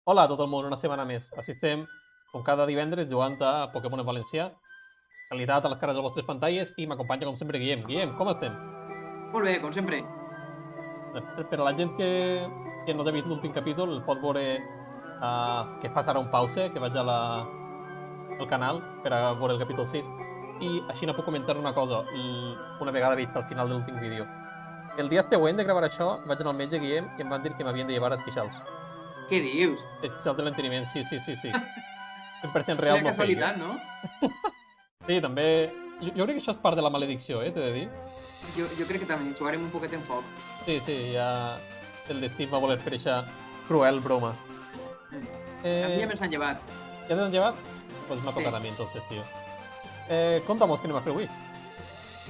Hola a tot el món, una setmana més. Així estem, com cada divendres, jugant a Pokémon en valencià. Qualitat a les cares de les vostres pantalles i m'acompanya, com sempre, Guillem. Guillem, com estem? Molt bé, com sempre. Per a la gent que no ha vist l'últim capítol, el pot veure que fas ara un pause, que vaig al canal per a veure el capítol 6. I així no puc comentar una cosa, una vegada vist al final de l'últim vídeo. El dia següent de gravar això, vaig anar al metge, Guillem, i em van dir que m'havien de llevar esquixals. Què dius? Esquixals de l'enteniment, sí. 100% real, Quina no fake. casualitat, no? Sí, també... Jo crec que això és part de la maledicció, t'he de dir. Jo crec que també jugarem un poquet en foc. Sí, ja el destí va voler fer aquesta cruel broma. A mi ja me'ls han llevat. Ja t'han llevat? Pues m'ha tocat a mi, entonces, tio. Conta'm què anem a fer avui.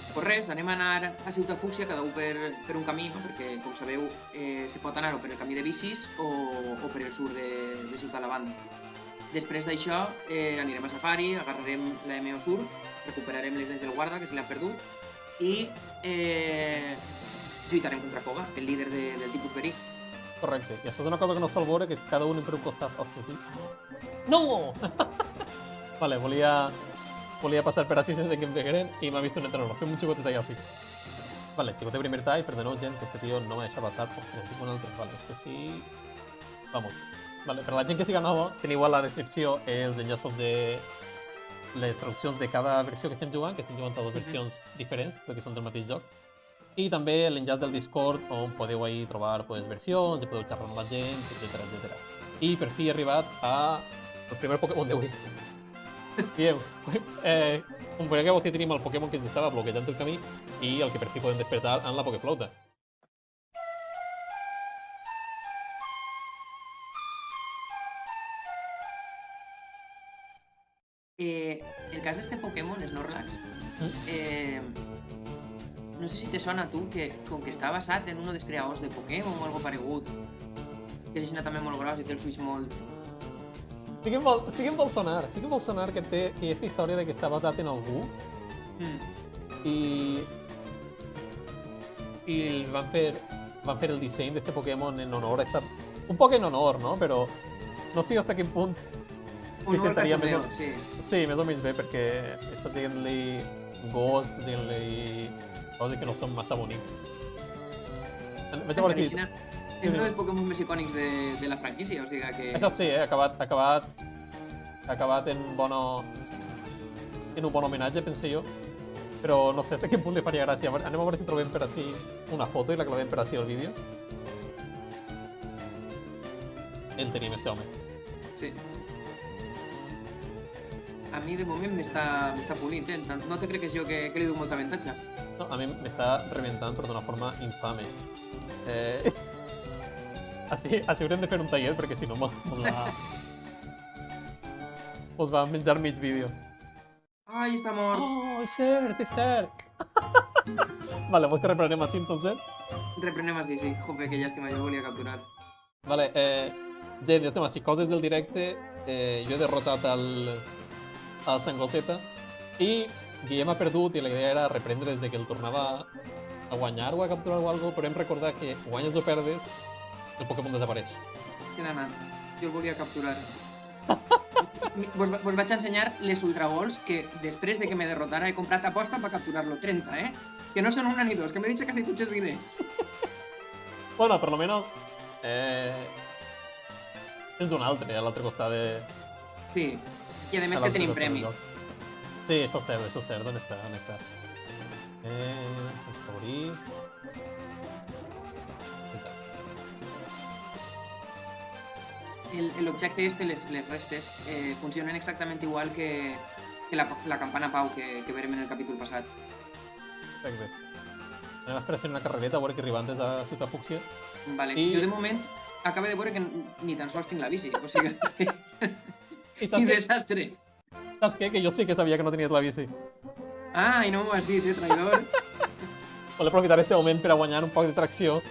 Pues res, anem a anar a Ciutat Fúcsia, cada un per un camí, no? Perquè, com sabeu, se pot anar o per el camí de bicis o per el sud de Ciutat Lavanda. Després d'això anirem a safari, agarrarem la MO Sur, recuperarem les dents del guarda, que se li han perdut, i lluitarem contra Koga, el líder del tipus verí. Correcte. I això és una cosa que no sol veure, que és cada un per un costat. Ostres, sí. No! Vale, volia passar per així sense que em veguen y me ha visto un entrenador. Fue un chicote ahí así. Vale, chicote primer try, perdoneu, gent, que este tío no me deixa passar porque necesito un altre. Vale, este sí... Vamos. Vale, per a la gent que siga nova, teniu a la descripció els enllaços de les traduccions de cada versió que estem jugant a dues versions diferents, perquè són del mateix joc. I també l'enllaç del Discord, on podeu ahí trobar pues, versions, i podeu xerrar amb la gent, etc. I per fi he arribat al primer Pokémon d'avui. Bien, com veureu aquí tenim el Pokémon que ens estava bloquejant el camí i el que per fi podem despertar en la Pokéflauta. El cas és que Pokémon, Snorlax, no sé si te sona a tu que com que està basat en un dels creadors de Pokémon o algo paregut, que és així també molt gros i té els ulls molt... Sí que em vol sonar que té aquesta història de que està basat en algú i van fer el disseny d'este Pokémon en honor a esta... Un poc en honor, no? Però no sé fins a quin punt Honor al sentaria cachondeo, més... sí. Sí, més o menys bé, perquè està dient-li ghost, dient-li coses que no són massa bonics. Vaig a veure aquí... És un dels Pokémon més icònics de la franquícia, o sigui que... Això sí, ha acabat en un bon homenatge, pense jo. Però no sé fins a quin punt li faria gràcia. Anem a veure si trobem per ací una foto i la clavem per ací al vídeo. El tenim, este home. Sí. A mi de moment m'està polint, no te crec que és jo que li dono molta avantatge. No, a mi m'està reventant però d'una forma infame. Així haurem de fer un tallet perquè si no mos va menjar mig vídeo. Ai, està mort! Oh, és cert! Vale, vols que reprenem així, entonces? Reprenem així, sí. Jope, que llàstima, jo el volia capturar. Vale, gent, ja estem així. Coses del directe. Jo he derrotat el Sangoseta i Guillem ha perdut i la idea era reprendre des que el tornava a guanyar o a capturar o alguna cosa, però hem recordat que guanyes o perdes, el Pokémon desapareix. Quin anat. Jo el volia capturar. Vos vaig ensenyar les Ultra Balls que després de que me derrotara he comprat aposta per capturar-lo. 30, Que no són una ni dos, que m'he dit casi tots els diners. Bueno, per lo menos... tens un altre, a l'altre costat de... Sí. I a més que tenim premi. Sí, això és cert. On està? Favorit... L'objecte este, les restes, funcionen exactament igual que la campana Pau que verem en el capítol passat. Perfecte. Anem a esperar una carrereta a veure que arriba antes a Ciutat Fúcsia. Vale. Jo de moment acabo de veure que ni tan sols tinc la bici, o sigui que... Quin desastre! Saps què? Que jo sí que sabia que no tenies la bici. Ah, i no m'ho has dit, traïdor. Vol aprofitar este moment per a guanyar un poc de tracció.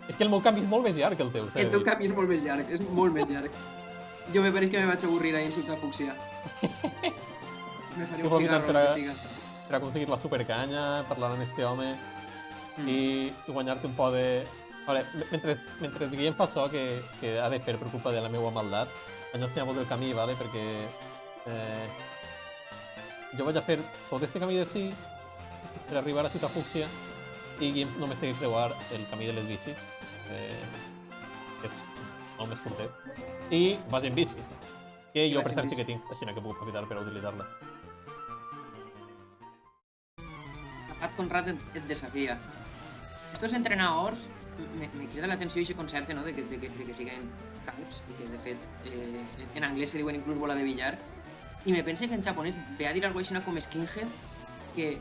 És que el meu canvi és molt més llarg que el teu. El teu canvi és molt més llarg, és molt més llarg. Jo me pareix que me vaig avorrir ahí en Ciutat Fúcsia. Me faré un cigarro, el que siga. Per aconseguir la supercanya, parlar amb este home i guanyar-te un poc de Vale, mentre Guillem fa això, que ha de fer per culpa de la meva maldat, vaig ensenyar-vos el camí, vale? Perquè jo vaig a fer tot este camí de sí per arribar a Ciutat Fúcsia i Guillem només té que creuar el camí de les bicis, que és molt més curtet, i vas en bici, que jo vaig per en cert sí bici. que tinc, així que puc aprofitar per a utilitzar-la. Pat Conrad et desafia. Estos entrenadors me crida l'atenció aquest concepte, no? de que siguen calbs i que de fet en anglès se diuen inclús bola de billar, i me pense que en japonès ve a dir alguna cosa com skinhead, que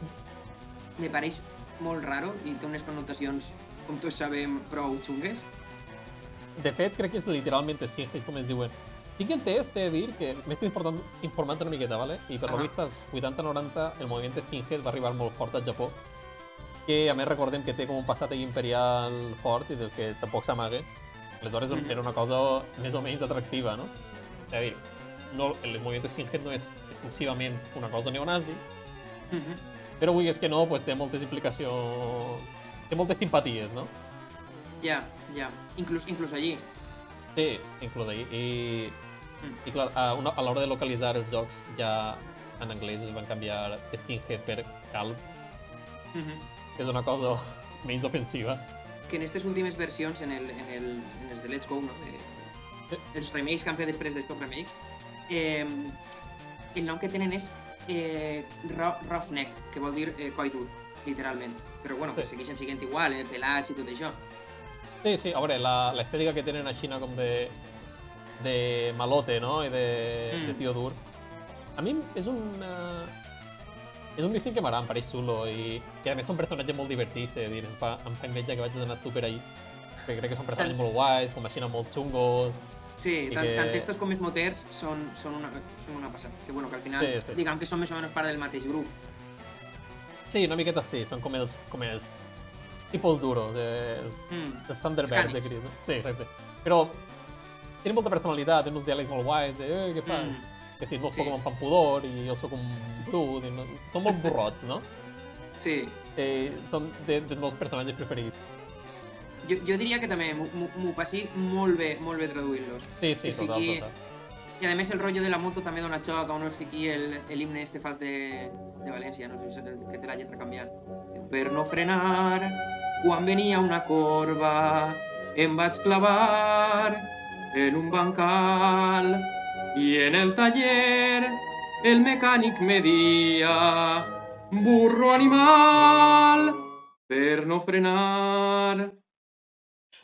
me pareix molt raro i té unes connotacions, com tots sabem, prou xungues. De fet, crec que és literalment skinhead, com es diuen. Sí que el test té de dir que m'estic informant una miqueta, ¿vale? I per lo vist, als 80-90, el moviment skinhead va arribar molt fort al Japó, que a més recordem que té com un passat imperial fort i del que tampoc s'amaga. Aleshores era una cosa més o menys atractiva, no? És a dir, no, el moviment skinhead no és exclusivament una cosa neonazi, però avui és que no, pues, té moltes implicacions, té moltes simpaties, no? Ja. Inclús allí. Sí, inclús ahí. I clar, a l'hora de localitzar els jocs ja en anglès es van canviar skinhead per calb, que és una cosa menys ofensiva. Que en aquestes últimes versions, en els de Let's Go, no? Els remakes que han fet després d'estos remakes, el nom que tenen és Roughneck, que vol dir coll dur, literalment. Però bueno, que segueixen sent igual, pelats i tot això. Sí, a veure, l'estètica que tenen a Xina com de malote, no? I de tio dur. A mi és un disseny que m'agrada, em pareix xulo i a més són personatges molt divertits, dir, em fa enveja que vagis anar tu per ahí, perquè crec que són personatges molt guais, com a Xina molt xungos. Sí, tant estos com els moters són una passada. Que bueno, que al final, diguem que són més o menys part del mateix grup. Sí, una miqueta sí, són com els tipus duros, els Thunderbirds de Chris. Sí, exacte. Però tenen molta personalitat, tenen uns diàlegs molt guais, què fas? Que si els Pokémon fan pudor i jo sóc un brut, són molt burrots, no? Sí. Són dels meus personatges preferits. Jo diria que també m'ho passi molt bé traduint-los. Sí, total. I a més el rotllo de la moto també dona xoc, a on es fiqui l'himne este fals de València, no sé que té la lletra canviant. Per no frenar, quan venia una corba, em vaig clavar en un bancal i en el taller el mecànic me dia burro animal per no frenar.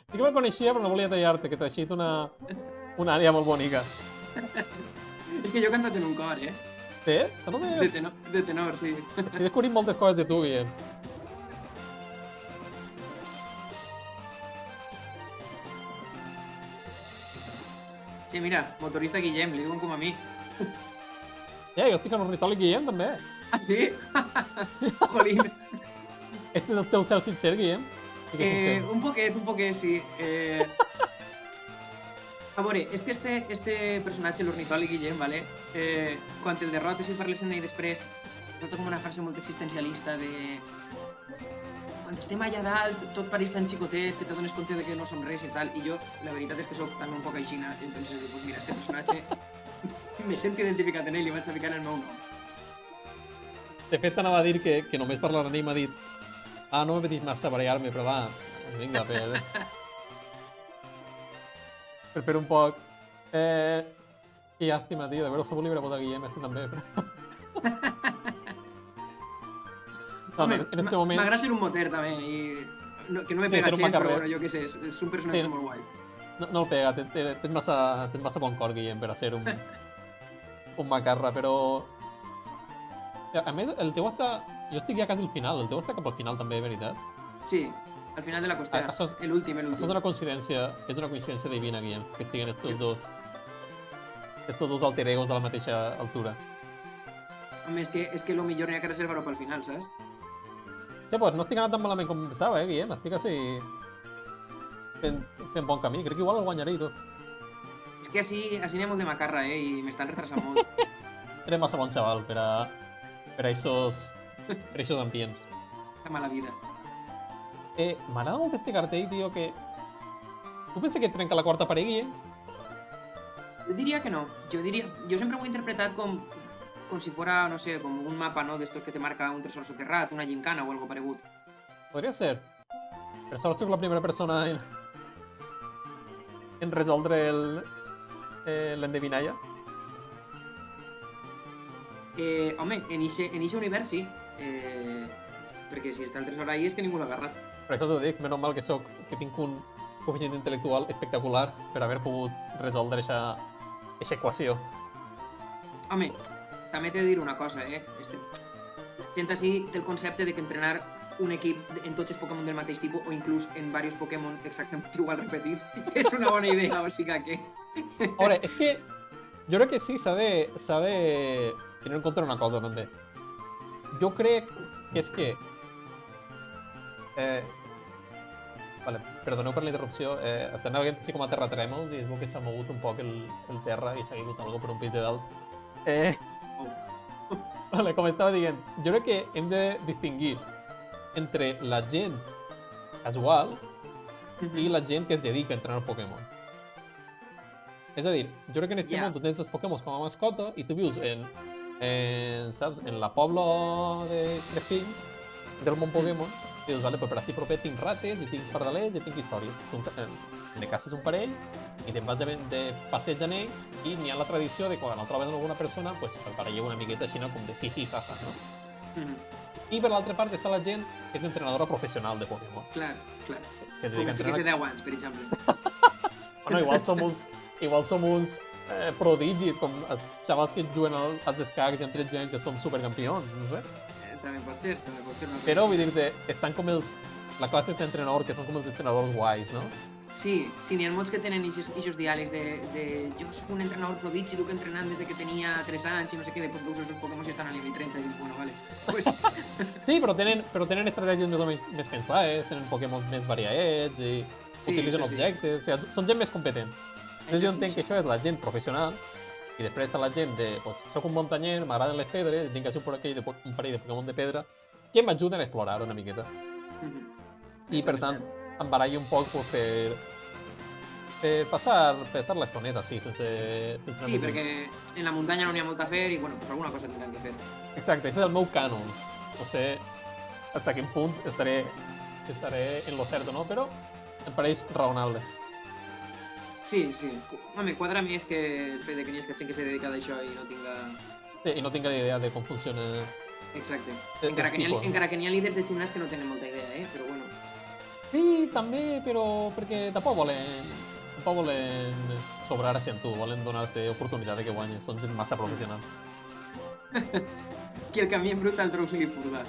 Sí que me coneixia, però no volia tallar-te, que t'ha eixit una àrea molt bonica. És que jo he cantat en un cor, eh? Sí? De tenor, sí. He descobrit moltes coses de tu, Guillem. Sí, mira, motorista Guillem, li diuen com a mi. Jo estic en ornitòleg Guillem, també. Ah, sí? Sí. Jolín. Este és el teu cel sincer, Guillem? Un poquet, sí. A veure, és que este personatge, l'ornitòleg Guillem, ¿vale? Quan el derrotes i parles amb ell després, tota com una frase molt existencialista de... Quan estem allà dalt, tot pareix tan xicotet que te dones compte de que no som res i tal, i jo, la veritat és que soc tan un poc aixina, i entonces, pues mira, este personatge me sento identificat en ell i vaig a ficar el meu nom. De fet, t'anava a dir que només per l'Arnei m'ha dit no m'apeteix massa barallar-me, però va, vinga, per un poc. Que llàstima, tio, de veure segur li haurà votat Guillem, este també, però... Home, en este moment... m'agrada ser un moter, també, i que no me pega gent, però bueno, jo què sé, és un personatge molt guai. No el pega, tens massa bon cor, Guillem, per a ser un macarra, però... A més, el teu està... Jo estic ja quasi al final, el teu està cap al final també, veritat? Sí, al final de la costera, l'últim. Això és una coincidència divina, Guillem, que estiguen estos dos alter egos de la mateixa altura. Home, és que lo millor n'hi ha que reservar-ho pel final, saps? Sí, pues no estic anant tan malament com pensava, Guillem, estic així... fent bon camí, crec que igual el guanyaré i tot. És que així n'hi ha molt de macarra, i m'estan retrasant molt. Eres massa bon xaval per a aquests ambients. La mala vida. M'agrada molt este cartell, tio, que Tu penses que trenca la quarta paret, Guillem? Jo diria que no. Jo sempre ho he interpretat com si fora, no sé, com un mapa, no? D'estos que te marca un tresor soterrat, una gincana o algo paregut. Podria ser. Per sort soc la primera persona en resoldre l'endevinalla. Home, en ixe univers sí. Perquè si està el tresor ahí és que ningú l'ha agarrat. Per això t'ho dic, menys mal que tinc un coeficient intel·lectual espectacular per haver pogut resoldre aquesta equació. Home, també t'he de dir una cosa, gent així té el concepte de que entrenar un equip en tots els Pokémon del mateix tipus o inclús en diversos Pokémon exactament igual repetits és una bona idea, o sigui que... A veure, és que jo crec que sí, s'ha de tenir en compte una cosa, també. Jo crec que és que... Vale, perdoneu per la interrupció. Estem veient així com a terratrèmols i es veu que s'ha mogut un poc el terra i s'ha caigut algo per un pis de dalt. Vale, com estava dient, jo crec que hem de distingir entre la gent casual i la gent que es dedica a entrenar Pokémon. És a dir, jo crec que en aquest món tu tens els Pokémon com a mascota i tu vius saps, en la pobla de Crespins del món Pokémon i dius, vale, però per així proper tinc rates i tinc pardalets i tinc històries. Tu ne caces un parell i te'n vas de passeig en ell i n'hi ha la tradició de quan el trobes amb alguna persona, pues el parelleu una miqueta així, com de jiji, jaja, no? I per l'altra part està la gent que és entrenadora professional de Pokémon. Clar. Que Com si hagués 10 anys, per exemple. Bueno, igual som uns prodigis, com els xavals que juguen als escacs i amb 13 anys ja són supercampions, no sé. També pot ser. Però vull dir-te, estan com la classe d'entrenador, que són com els entrenadors guais, no? Sí, n'hi ha molts que tenen aquests diàlegs de jo soc un entrenador prodigi, duc entrenant des de que tenia 3 anys i no sé què, després veus els Pokémon i estan a nivell 30 i dius, bueno, vale. Pues... Sí, però tenen estratègies més o menys més pensades, tenen Pokémon més variats i utilitzen objectes, o sigui, són gent més competent. Llavors jo entenc que això és la gent professional i després està la gent de, pues, soc un muntanyer, m'agraden les pedres, tinc que ser un parell de Pokémon de pedra que m'ajuden a explorar una miqueta. I per tant, em barallo un poc pues, per passar l'estoneta, sí, sense... Sí, perquè en la muntanya no n'hi ha molt a fer i, bueno, pues alguna cosa tindran que fer. Exacte, aquest és el meu cànon. No sé fins a quin punt estaré en lo cert o no, però em pareix raonable. Sí. Home, quadra més que el fet de que n'hi ha gent que s'ha dedicat a això i no tinga... Sí, i no tinga idea de com funciona... Exacte. Encara que n'hi ha líders de gimnàs que no tenen molta idea, però bueno. Sí, també, però perquè tampoc volen sobrar-se en tu, volen donar-te oportunitat de que guanyes, són gent massa professional. Que el camí en brut al Drowsy li furga.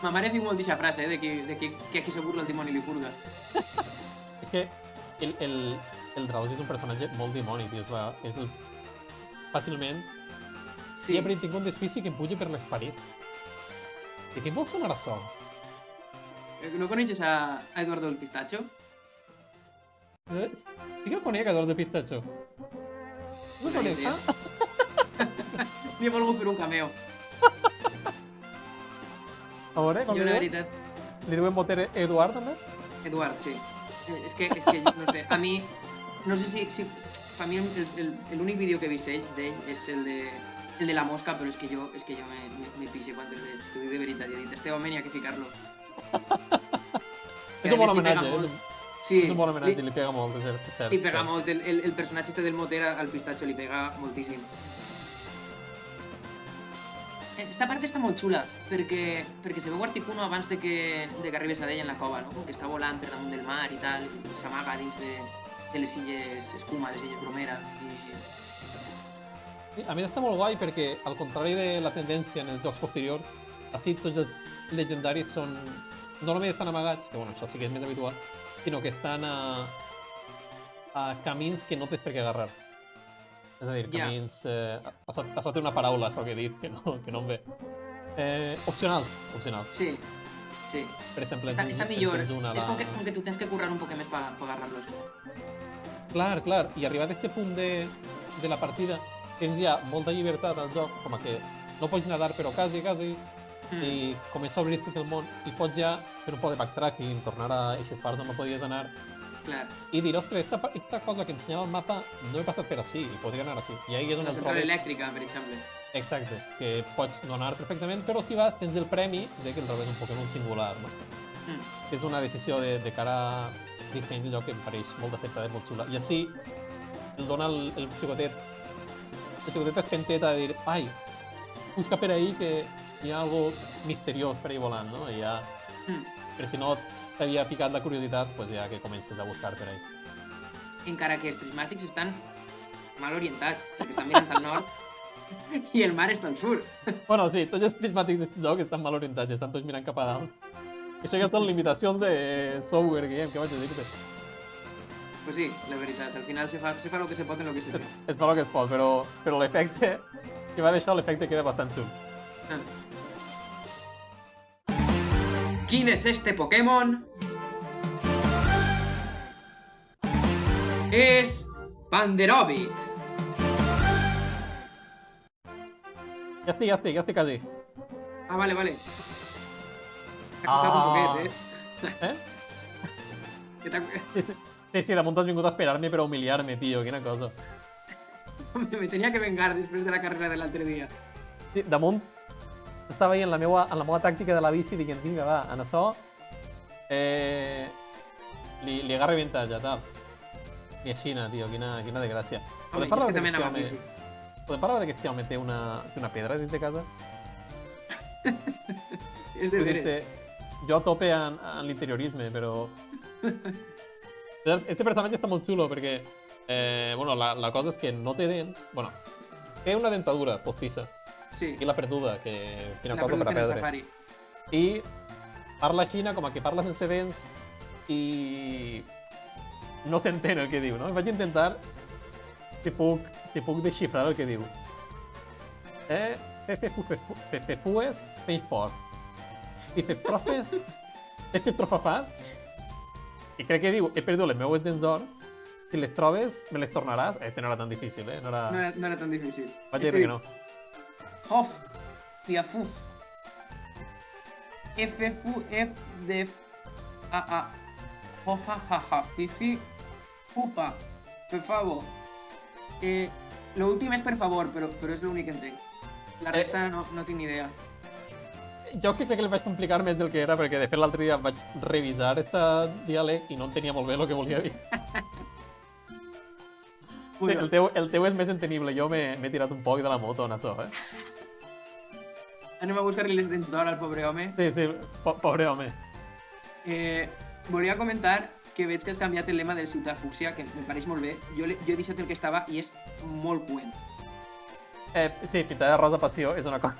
Ma mare diu molt d'aquesta frase, de que aquí se burla el dimoni li furga. És que el Drowsy és un personatge molt dimoni, tio, és fàcilment... Sí. He tingut un despici que em puja per les parets. De què vol sonar això? ¿No coneixes a Eduardo el Pistacho? Sí que el conec, Eduardo el Pistacho. No el conec, Li he volgut fer un cameo. A veure, com jo, la veritat... Li diuen moter Eduard, també? Eduard, sí. És que no sé, a mi... No sé si per mi l'únic vídeo que he vist d'ell és el de la mosca, però és que jo me pixe quan el veig. T'ho dic de veritat, he dit, este home n'hi ha que ficar-lo. És un bon homenatge, sí, és un bon homenatge, li pega molt, és cert. Li pega molt, el personatge este del moter al Pistacho li pega moltíssim. Esta part està molt xula, perquè se veu Articuno abans de que arribes a ell en la cova, no? Que està volant per damunt del mar i tal, i s'amaga dins de les illes Escuma, les illes Bromera. Sí, a mi està molt guai perquè, al contrari de la tendència en els jocs posteriors, així tots els legendaris són... no només estan amagats, que bueno, això sí que és més habitual, sinó que estan a camins que no tens per què agarrar. És a dir, camins... Això té una paraula, això que he dit, que no em ve. Opcionals. Sí. Per exemple... Està millor. És com que tu tens que currar un poc més per agarrar-los. Clar. I arribat a aquest punt de la partida, tens ja molta llibertat al joc, com que no pots nedar, però quasi, i comença a obrir-te el món, i pots ja fer un poc de backtracking, tornar a aquestes parts on no podies anar, Clar. i dir, ostres, esta cosa que ensenyava el mapa no he passat per així, i podria anar així. I ahí és on La el central trobes... elèctrica, per exemple. Exacte, que pots donar perfectament, però si vas tens el premi de que el trobes un Pokémon singular, no? Mm. És una decisió de cara a disseny del joc que em pareix molt d'acceptada, molt xula. I així el dona el xicotet espenteta de dir, ai, busca per ahí que hi ha algo misteriós per ahí volant, no? I ja, Mm. però si no t'havia picat la curiositat, pues ja que comences a buscar per ahí. Encara que els prismàtics estan mal orientats, perquè estan mirant al nord i el mar està al sud. Bueno, sí, tots els prismàtics d'aquest joc estan mal orientats, estan tots mirant cap a dalt. Això ja són limitacions de software, Guillem, què vaig a dir-te? Pues sí, la veritat, al final se fa lo que se pot en lo que se té. Es fa el que es pot, però l'efecte, si va d'això, l'efecte queda bastant xul. Ah. ¿Quién es este Pokémon? Es Panderobic. Ja estic quasi. Ah, vale. T'ha costat un poquet, Eh? Que t'ha... Sí, damunt has vingut a esperar-me per a humiliar-me, tio, quina cosa. Me tenia que vengar després de la carrera de l'altre dia. Sí, damunt estava veient en la meva tàctica de la bici dient, vinga, va, en això li agarra avantatge, tal. I així, tio, quina desgràcia. Home, és que també anava amb bici. Podem parlar de que este home té una pedra dins de casa? És de veres. Jo a tope en l'interiorisme, però... Este personatge està molt xulo perquè, bueno, la cosa és que no té dents, bueno, té una dentadura postissa Sí, i la perduda, que quina la cosa per a pregunta en el perdre. safari. I parla xina com a que parla sense dents i no s'entén el que diu, no? Vaig intentar si puc desxifrar el que diu. Fefues, feix fort. Fifetrofes, fifetrofafat. I crec que diu, he perdut les meues dents d'or, si les trobes, me les tornaràs. Este no era tan difícil, No No era tan difícil. Vaig dir que no. Hof, Fiafuf. F-Fu, F, Def, A-A. Ho-ha-ha-ha, Fifi, Fufa, per favor. Lo últim és per favor, però és l'únic que entenc. La resta no tinc ni idea. Jo crec que li vaig complicar més del que era, perquè de fet l'altre dia vaig revisar este diàleg i no entenia molt bé el que volia dir. Sí, el teu és més entenible, jo m'he tirat un poc de la moto en això, Anem a buscar-li les dents d'or al pobre home. Sí, pobre home. Volia comentar que veig que has canviat el lema del Ciutat Fúcsia, que em pareix molt bé. Jo he deixat el que estava i és molt coent. Sí, pintar de rosa passió és una cosa...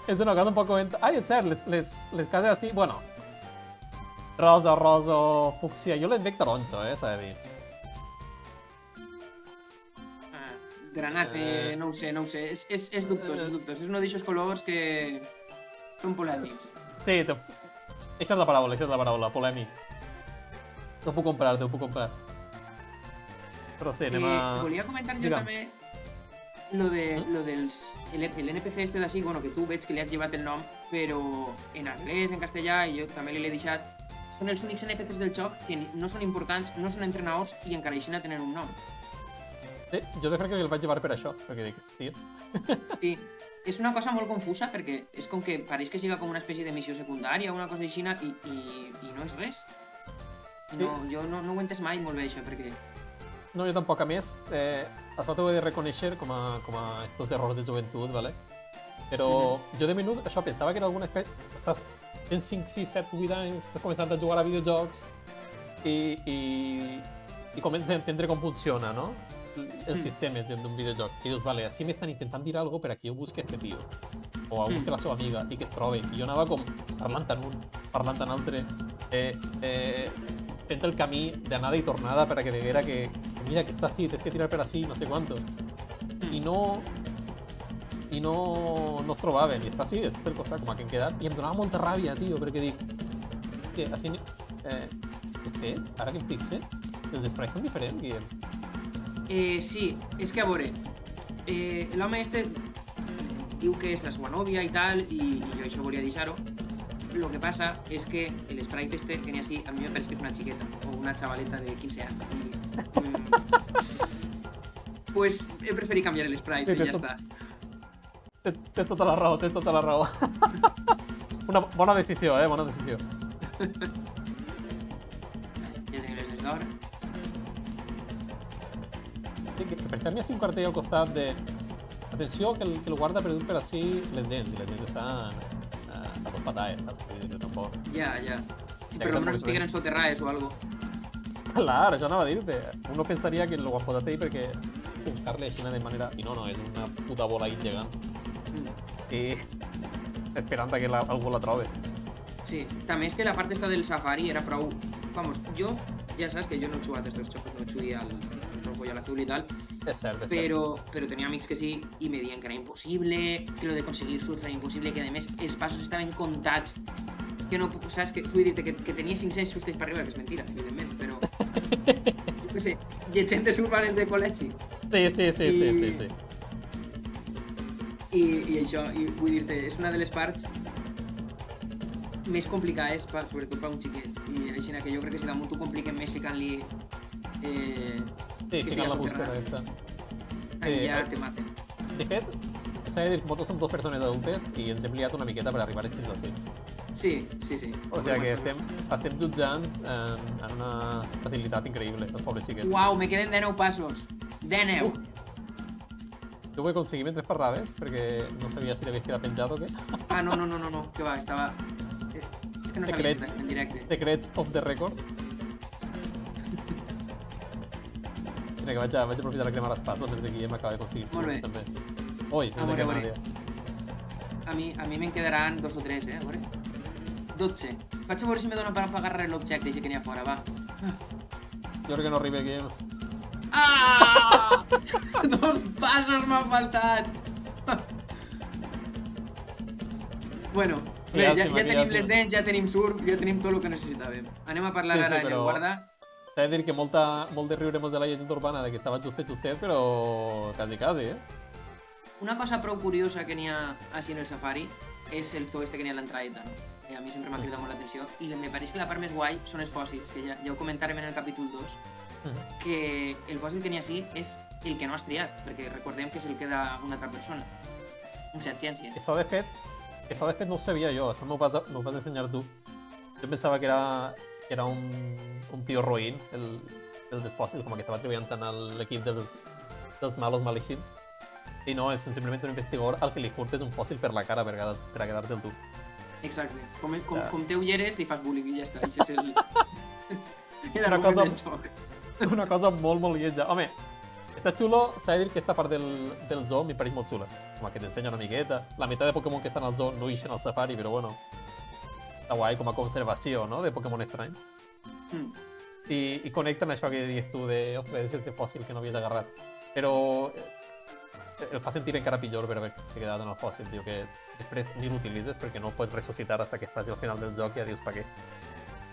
és una cosa un poc... Ai, és cert, les cases així... Bueno, rosa, fúcsia... Jo les veig taronja, s'ha de dir. Granate, no ho sé. És dubtós. És un d'aixòs colors que són polèmics. Sí, això és la paraula, polèmic. T'ho puc comprar. Però sí, anem a... Volia comentar jo també lo dels... L'NPC este d'ací, bueno, que tu veig que li has llevat el nom, però en anglès, en castellà, i jo també l'he deixat, són els únics NPCs del joc que no són importants, no són entrenadors i encara així tenen un nom. Sí, jo de crec que el vaig llevar per això, perquè dic, sí. Sí, és una cosa molt confusa perquè és com que pareix que siga com una espècie de missió secundària o una cosa així i no és res. No, jo no ho he entès mai molt bé això, perquè... No, jo tampoc. A més, això t'ho he de reconèixer com a estos errors de joventut, ¿vale? Però jo de menut això pensava que era alguna espècie... Estàs fent 5, 6, 7, 8 anys, estàs començant a jugar a videojocs i comences a entendre com funciona, no? El sistema d'un videojoc. I dius, vale, així m'estan intentant dir alguna cosa per a que jo busqui este tio. O a busqui la seva amiga i que es trobi. I jo anava com parlant en un, parlant en altre, fent el camí d'anada i tornada per a que veguera que mira que està així, tens que tirar per així, no sé quanto. I no es trobaven. I està així, és pel costat, com a que hem quedat. I em donava molta ràbia, tio, perquè dic... Que així... Què fet? Ara que em fixe, els sprites són diferents, Guillem. Sí, és que a veure, l'home este diu que és la seva nòvia i tal, i jo això volia deixar-ho, Lo que pasa es que el sprite este que n'hi ha així, a mi me parece que és una xiqueta o una xavaleta de 15 anys. Pues he preferit canviar el sprite i ja està. Tens tota la raó, tens tota la raó. Una bona decisió, bona decisió. Ja tenim les d'or. Sí, que per cert n'hi ha un cartell al costat de... Atenció, que el guarda ha perdut per així les dents, i les dents estan a dos patades, saps? Vull dir que tampoc... Ja. Sí, però almenys estigueren soterrades o algo. Clar, això anava a dir-te. Uno pensaria que lo han posat ahí perquè buscar-le així de manera... I no, és una puta bola ahí gegant. I esperant que algú la trobe. Sí, també és que la part esta del safari era prou... Vamos, jo, ja saps que jo no he jugat a estos jocs, no he jugat al rojo i a l'azul i tal, És cert, és cert. però tenia amics que sí i me diuen que era impossible, que lo de conseguir surf era impossible, que a més els passos estaven comptats, que no, saps, que vull dir-te que tenia 500 sustes per arribar, que és mentira, evidentment, però... Jo què sé, llegent de surfar de col·legi. Sí. I això, i vull dir-te, és una de les parts més complicades, sobretot per un xiquet. I així que jo crec que si damunt t'ho compliquen més ficant-li... Sí, ficant la búsqueda aquesta. Ja te maten. De fet, s'ha de dir que nosaltres som dues persones adultes i ens hem liat una miqueta per arribar fins ací. Sí. O sigui que estem jutjant en una facilitat increïble, els pobres xiquets. Uau, me queden 19 passos. 19! Jo ho he aconseguit mentre parlaves, perquè no sabia si t'havies quedat penjat o què. Ah, no, que va, estava... És que no sabia en directe. Secrets of the record. Mira, que vaig aprofitar a cremar les passos mentre aquí m'acaba d'aconseguir molt bé. també. Ui, A veure. A mi me'n quedaran 2 o 3, a veure. 12. Vaig a veure si me dona per agarrar l'objecte que n'hi ha fora, va. Jo crec que no arriba aquí. Ah! 2 passos m'han faltat! Bueno, bé, ja tenim les dents, ja tenim surf, ja tenim tot el que necessitàvem. Anem a parlar ara en el guarda. T'he de dir que molt de riure de la llegenda urbana de que estava justet, però quasi, Una cosa prou curiosa que n'hi ha així en el safari és el zoo este que n'hi ha a l'entradeta, no? A mi sempre m'ha cridat molt l'atenció i me pareix que la part més guai són els fòssils, que ja ho comentàrem en el capítol 2, que el fòssil que n'hi ha així és el que no has triat, perquè recordem que se'l queda una altra persona, un cert ciència. Això de fet no ho sabia jo, això m'ho vas ensenyar tu. Jo pensava que era un tio roïn, el dels fòssils, com que estava treballant en l'equip dels malos malíssims. I no, és simplement un investigador al que li furtes un fòssil per la cara per a quedar-te'l tu. Exacte. Com té ulleres, li fas bullying i ja està. Això és l'argument del joc. Una cosa molt, molt lletja. Home, està xulo, s'ha de dir que aquesta part del zoo m'hi pareix molt xula. Com que t'ensenya una miqueta. La meitat de Pokémon que estan al zoo no ixen al safari, però bueno, està guai com a conservació, no?, de Pokémon estranys. I connecten això que dius tu de, ostres, és el fòssil que no havies agarrat. Però el fa sentir encara pitjor per haver quedat en el fòssil, tio, que després ni l'utilitzes perquè no el pots ressuscitar fins que estàs al final del joc i ja dius pa què.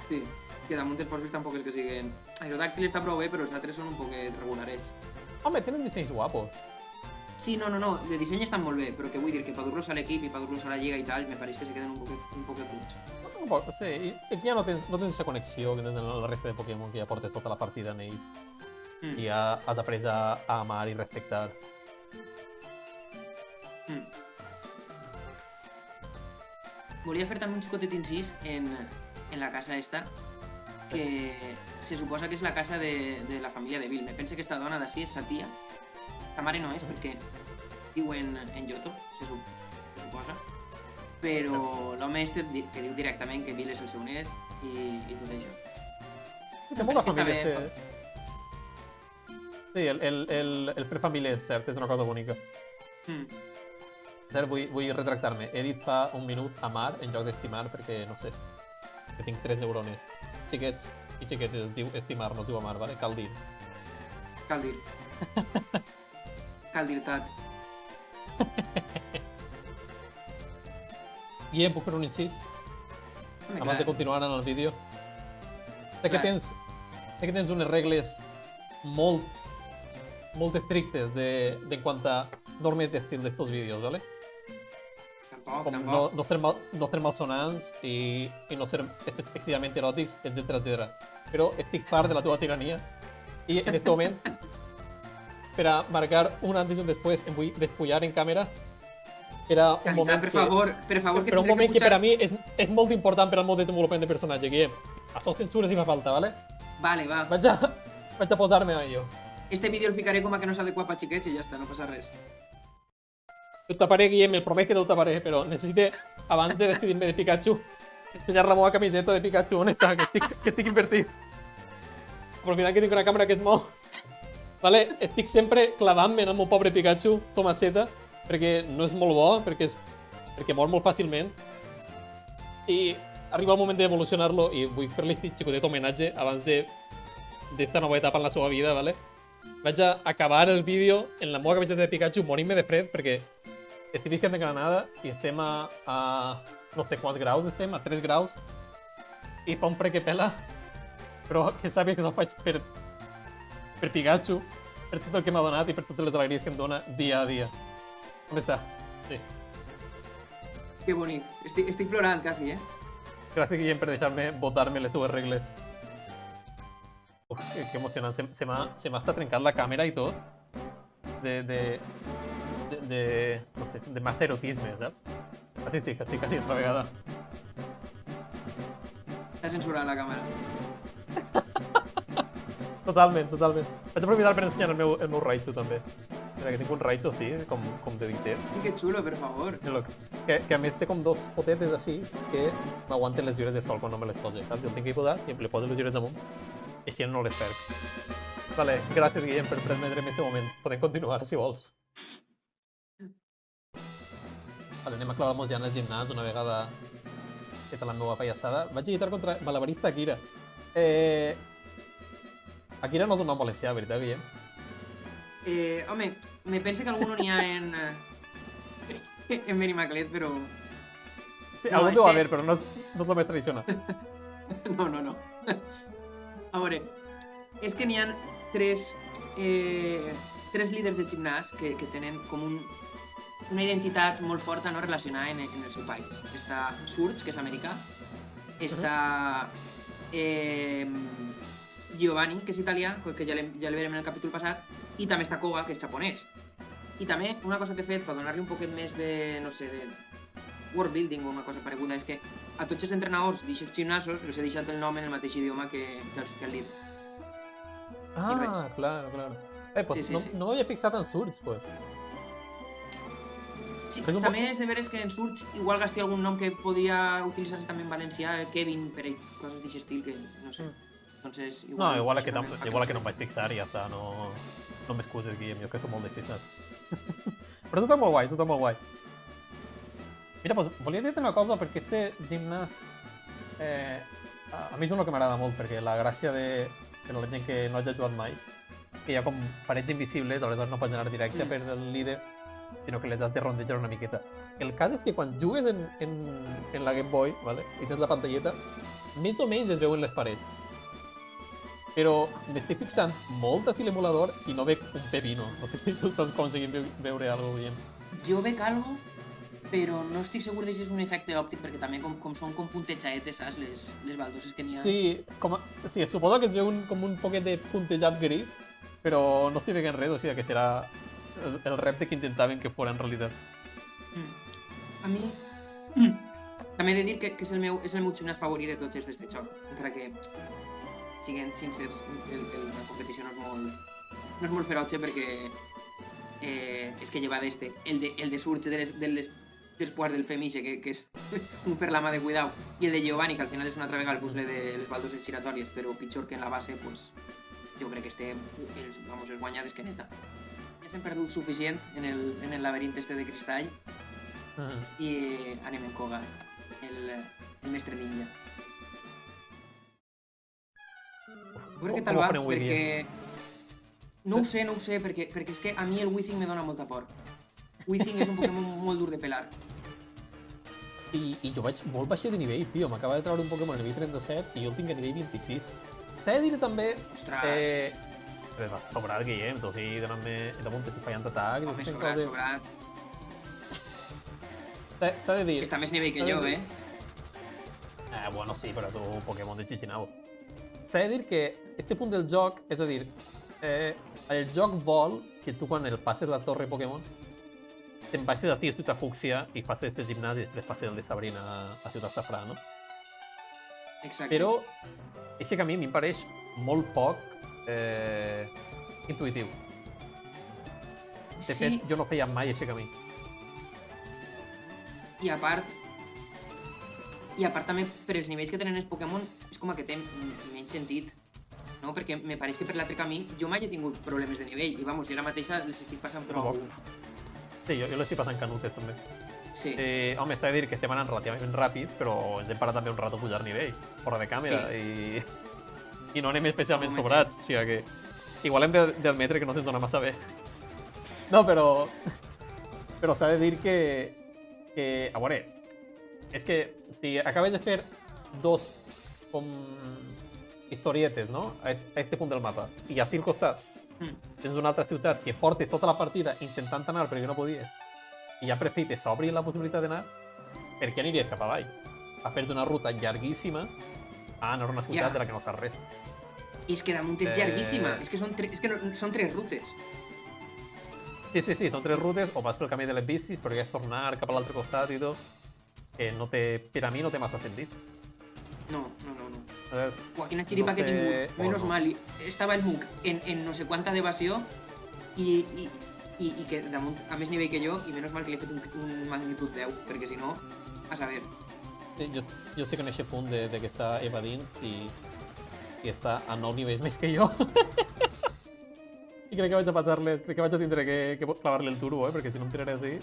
Sí, que damunt els fòssils tampoc és que siguin... Aerodàctil està prou bé, però els altres són un poquet regularets. Home, tenen dissenys guapos. Sí, no, de disseny estan molt bé, però que vull dir que per dur-los a l'equip i per dur-los a la lliga i tal, me pareix que se queden un poquet curts. Sí, i aquí ja no tens aquesta connexió que tens en la resta de Pokémon, que ja portes tota la partida en ells. I ja has après a amar i respectar. Volia fer també un xicotet incís en la casa esta, que se suposa que és la casa de la família de Bill. Me pensa que esta dona d'ací és sa tia. Sa mare no és, perquè viuen en Yoto, se suposa. Però l'home este que diu directament que Bill és el seu net i tot això. Té molta família, Sí, el per família és cert, és una cosa bonica. Vull retractar-me. He dit fa un minut amar en lloc d'estimar perquè, no sé, que tinc 3 neurones. Xiquets i xiquetes es diu estimar, no es diu amar, vale? Cal dir. Cal dir. Cal dir-tat. I puc fer un incís? Abans de continuar en el vídeo. Sé que tens unes regles molt estrictes en quant a normes d'estil d'estos vídeos, ¿vale? Tampoc, com tampoc. no ser malsonants i no ser excessivament eròtics, etc. Però estic part de la teva tirania i en aquest moment, per a marcar un antes i un després, em vull despullar en càmera. Era un Calitat, moment per favor, que però un tindré moment que per pujar. a mi és molt important per al meu desenvolupament de personatge, Guillem. Això censura si fa falta, ¿vale? Vale, va. Vaig a posar-me a ello. Este vídeo el ficaré com a que no s'adequa pa xiquets i ja està, no passa res. Ho taparé, Guillem, el promet que ho taparé, però necessite, abans de despedir-me de Pikachu, ensenyar la meva camiseta de Pikachu. On està? Que estic invertit. Aprofitant que tinc una càmera que es mou. Vale? Estic sempre clavant-me en el meu pobre Pikachu, Tomaseta, perquè no és molt bo, perquè mor molt fàcilment. I arriba el moment d'evolucionar-lo i vull fer-li aquest xicotet homenatge abans d'esta nova etapa en la seva vida, ¿vale? Vaig a acabar el vídeo en la meva camiseta de Pikachu morint-me de fred perquè estic visquent de Granada i estem a no sé quants graus estem, a 3 graus, i fa un fred que pela, però que sàpiga que no faig per Pikachu, per tot el que m'ha donat i per totes les alegries que em dona dia a dia. On està? Sí. Que bonic. Estic plorant, quasi, Gràcies, Guillem, per deixar-me votar-me les teves regles. Uf, que emocionant. Se m'ha estat trencat la càmera i tot. No sé, de massa erotisme, saps? Així estic quasi altra vegada. S'ha censurat la càmera. Totalment. Vaig aprofitar per ensenyar el meu Raichu, també. Mira, que tinc un Raichu així, com de dicter. Que xulo, per favor. Que a més té com dos potetes així que m'aguanten les lliures de sol quan no me les poso, saps? Jo el tinc que posar i li poso les lliures damunt i així no les perc. Vale, gràcies, Guillem, per permetre'm aquest moment. Podem continuar, si vols. Vale, anem a clavar-nos ja en el gimnàs una vegada feta la meva pallassada. Vaig a lluitar contra Malabarista Akira. Akira no és un nom valencià, veritat, Guillem? Home, me pense que alguno n'hi ha en Benimaclet, però... Sí, No, algun és deu que- haver, però no és el més tradicional. No. A veure, és que n'hi ha tres líders de gimnàs que tenen com una identitat molt forta no relacionada en el seu país. Està Surge, que és americà, està Giovanni, que és italià, que ja el verem en el capítol passat, i també està Koga, que és japonès. I també una cosa que he fet per donar-li un poquet més de, no sé, de world building o una cosa pareguda és que a tots els entrenadors d'aquests gimnasos els he deixat el nom en el mateix idioma que el líder. Ah, claro. Pues Sí. no m'havia fixat en Surge, pues. Sí, És un també és de veres que en Surge igual gasti algun nom que podria utilitzar-se també en valencià, Kevin, per coses d'aquest estil que no sé. Entonces, No, igual això que també fa no em no vaig fixar i ja està, no m'excuses, Guillem, jo que soc molt despistat. Però tot és molt guai. Mira, pues, volia dir-te una cosa, perquè este gimnàs a mi és una que m'agrada molt, perquè la gràcia de la gent que no hagi jugat mai, que hi ha com parets invisibles, aleshores no pots anar directe per el líder, sinó que les has de rondejar una miqueta. El cas és que quan jugues en la Game Boy, ¿vale? I tens la pantalleta, més o menys es veuen les parets. Però m'estic fixant molt a l'emulador i no veig un pepino. No sé si tu estàs aconseguint veure alguna cosa bien. Jo veig algo, però no estic segur de si és un efecte òptic, perquè també com són com puntejades, saps? Les baldoses que n'hi ha. Sí, suposo que es veu com un poquet de puntejat gris, però no estic veient res, o sigui que serà el repte que intentaven que fos en realitat. A mi també he de dir que és el meu gimnàs favorit de tots els d'este joc, encara que siguent sincers, la competició no és molt ferotge perquè és que lleva d'este, el de Surge dels poars del Femixe, que és un per la mà de cuidau, i el de Giovanni, que al final és una altra vegada el puzzle de les baldoses giratòries, però pitjor que en la base, pues, jo crec que els guanya d'esqueneta. Ja s'hem perdut suficient en el laberint este de cristall i anem en Koga, el mestre ninja. A veure què tal va, perquè... No ho sé, perquè és que a mi el Weezing me dona molta por. Weezing és un Pokémon molt dur de pelar. I jo vaig molt baixar de nivell, tio. M'acaba de treure un Pokémon a nivell 37 i jo el tinc a nivell 26. S'ha de dir també... Ostres! Però vas sobrat, Guillem. Tu sí, donant-me damunt estic fallant atac. Home, sobrat. S'ha de dir... Està a més nivell que s'ha de jo, dir- Bueno, sí, però és un Pokémon de Chichinabo. S'ha de dir que este punt del joc, és a dir, el joc vol que tu quan el passes la torre Pokémon te'n baixes a Ciutat Fúcsia i passes este gimnàs i després passes el de Sabrina a Ciutat Safrà, no? Exacte. Però aquest camí a mi em pareix molt poc intuïtiu. De Sí, fet, jo no feia mai aquest camí. i a part també per els nivells que tenen els Pokémon és com que té menys sentit, no? Perquè me pareix que per l'altre camí jo mai he tingut problemes de nivell i vamos, jo ara mateixa les estic passant prou. Tampoc. Sí, jo l'estic passant canutes també. Sí, Home, s'ha de dir que estem anant relativament ràpid, però ens hem parat també un rato a pujar nivell, fora de càmera, i no anem especialment No sobrats, o sigui que igual hem d'admetre que no se'ns dona massa bé. No, però s'ha de dir que, a veure, és que si acabes de fer dos com historietes, no?, a este punt del mapa, i així al costat tens una altra ciutat que portes tota la partida intentant anar perquè no podies, i ja per fi te s'obri la possibilitat d'anar, per què aniries cap avall? A fer una ruta llarguíssima a anar a una ciutat Ja. de la que no saps res. i és que damunt és llarguíssima, és que són 3 rutes. Sí, són 3 rutes, o vas pel camí de les bicis perquè és tornar cap a l'altre costat i tot, que no té, per a mi no té massa sentit. No. ¿Sabes? Uah, quina xiripa No que he sé, tingut. o Menos no. mal, estava el Muk en no sé quanta d'evasió i que damunt a més nivell que jo, i menys mal que li he fet un magnitud 10, perquè si no, a saber. Sí, jo estic en aquest punt de que està evadint i està a 9 nivells més que jo. I crec que vaig a patar-les, crec que vaig a tindre que clavar-li el turbo, perquè si no em tiraré així...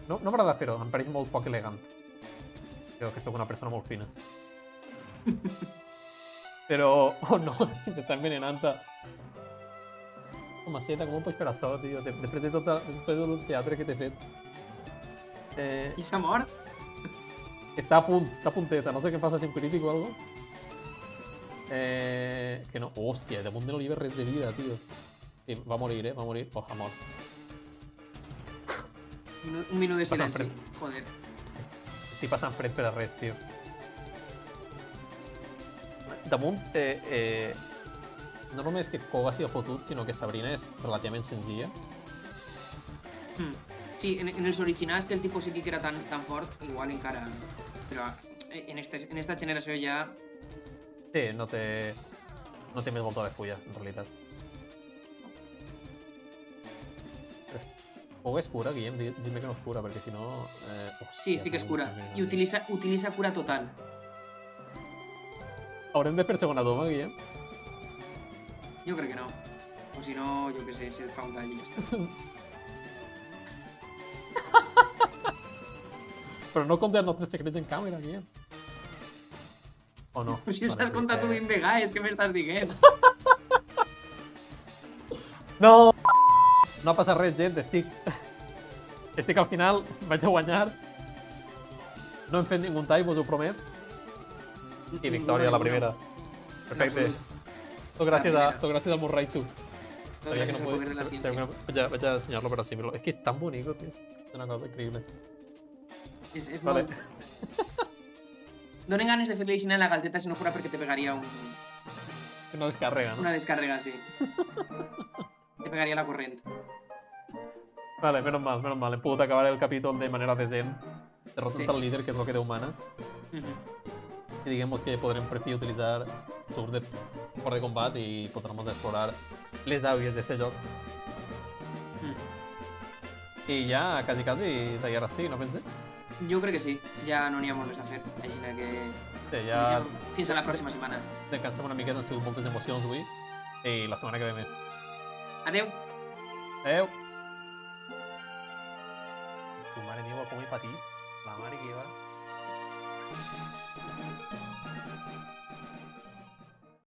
No m'agrada fer-ho, em pareix molt poc elegant. Crec que sóc una persona molt fina. Però... Oh no, m'està envenenant-te. Maceta, com ho pots fer això, tio? Després de tot el teatre que t'he fet. I s'ha mort? Està a punteta, no sé què passa, si em crític o algo. Que no... Hòstia, damunt de l'oliver res de vida, tio. Sí, va morir, va morir. Oh, ha mort. Un minut de Passant silenci. Joder. Estic passant fred per a res, tio. Damunt, no només que Koga sigui fotut, sinó que Sabrina és relativament senzilla. Sí, en els originals que el tipus psíquic era tan fort, igual encara... Però en esta generació ja... Sí, no té més volta de fulla, en realitat. Koga és cura, Guillem? Dime que no és cura, perquè si no... Sí que és cura. I utilitza cura total. Haurem de fer segona toma, Guillem? Jo crec que no. O si no, jo què sé, se't fa un tall i ja està. Però no conté els nostres secrets en càmera, Guillem. O no? Si us has contat tu 20 vegades, què m'estàs dient? No! No ha passat res, gent, estic al final, vaig a guanyar. No hem fet ningú tall, vos ho promet. I victòria, la primera. Perfecte. Tot gràcies al Murraichu. Sabia que no poder de la podia... ciència. Vaig a ensenyar-lo per així, però és que és tan bonic, tio. És una cosa increïble. És Vale. molt... Donen ganes de fer-li així a la galteta si no fora perquè te pegaria Que no descarrega, no? una descàrrega, sí. Te pegaria la corrent. Vale, menos mal. Hem pogut acabar el capítol de manera decent. Derrotant Sí. al líder, que és el que té humana. Y digamos que podrem per fi utilitzar sur de fora de combat i podrem explorar les àudies d'aquest joc. I ja, quasi, tallar així, no pensé? Jo crec que sí, ja no n'hi ha molt més a fer, així que Sí, ja fins a la pròxima setmana. descansem una miqueta, han sigut moltes emocions avui. I la setmana que ve més. Adeu! Adeu! Tu mare meva, com he patit. La mare que va...